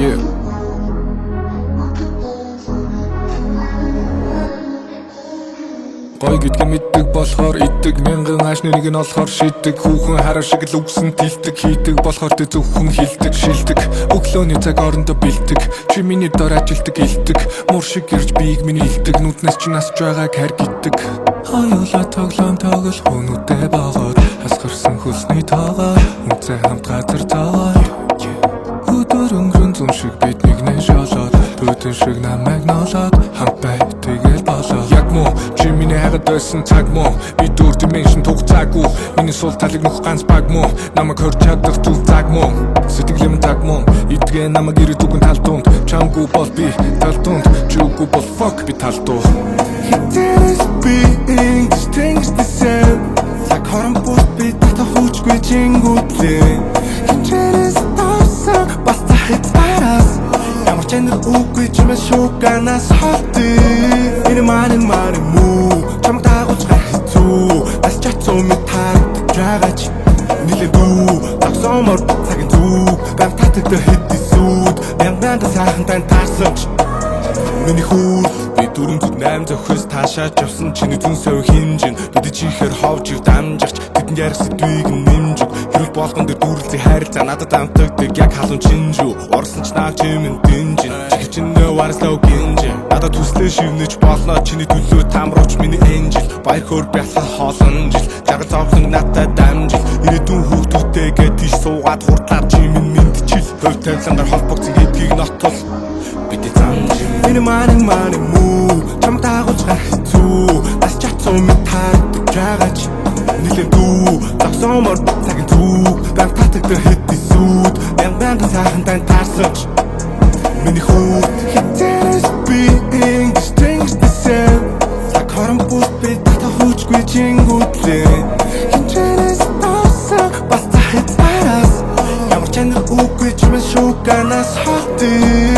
Yeah. Гой гэдгийг мэддэг болохоор иддэг мянган аашны нэг нь олохоор шийдэг хүүхэн хараа шиг л үгсэн тэлдэг хийдэг болохоор тэ зөвхөн хилдэг шилдэг өглөөний цаг орондоо бэлдэг чи миний дор ажилдаг илдэг муур шиг ирж биеиг миний илдэг нүднээс чи насж байгааг харгиддаг хоёулаа тоглоом тоглол хүнүүтэй багаад хасгарсан хөлсний тоогоо үнцээ хамт газар таа өдөр өнгөрөн зам шиг бид нэгнээ шалаад бүтэн шиг намайг ноолоод хамт бай тэгэл болоо яг муу чи миний хайгаад байсан цаг муу би дүр dimension тугцаагүй миний сул талыг нөх ганц баг муу намайг хөрч чадах зүйл цаг муу сэтгэлэм цаг муу идгээ намайг ирээдүгэн тал тунд чамгүй бол би тал тунд чүгүй бол fuck би тал дуу being things the same цаг хорон бут би татах хүчгүй чингүүдлээ хинчээрээс тоосон бас тахит араас ямар ч энэ үгүй чимээ шууганаас халтыг энэ маань муу чамд дагуулж хэцүү бас чацуу мэд таардаг жаагач нилэдүү таксомор цагийн зүг гам татдаг хэдий сүд мянган сайхан тань таарсанч миний хүү би дөрөв зүг 8 зохиос таашааж явсан чиний зүн сов хинжин бид чихэр ховж ив дамжагч тэдэнд ярих сэдвийг нэмжиг хэрүүл болгон дээр дүүрлцээ хайрлаа надад амтдаг яг халуун чинжүү орсон ч наа чимэн динжин чихчнээ варслоо гинж надад төслөө шивнэж болно чиний төлөө тамруулч миний энжил баяр хөөр бясал хоолон жил жагал зовхон надад дамжил ирээдүйн хүүхдүүдтэйгээ тийш суугаад хурдлаар чимэн мэдчил хөв тавилангаар холбогдсон гэдгийг нотол бид замж энэ маань муу чамд дагуулж хэцүү бас чацуу мэд таардаг жаагач нилэдүү таксомор цагийн зүг гам татдаг хэдий сүд мянган сайхан тань таарсанч миний хүү хитээс being things the same цаг хорон бут би татах хүчгүй чингүүдлээ хинчээрээс тоосон бас тахит араас ямар ч энэ үгүй чимээ шууганаас халтыг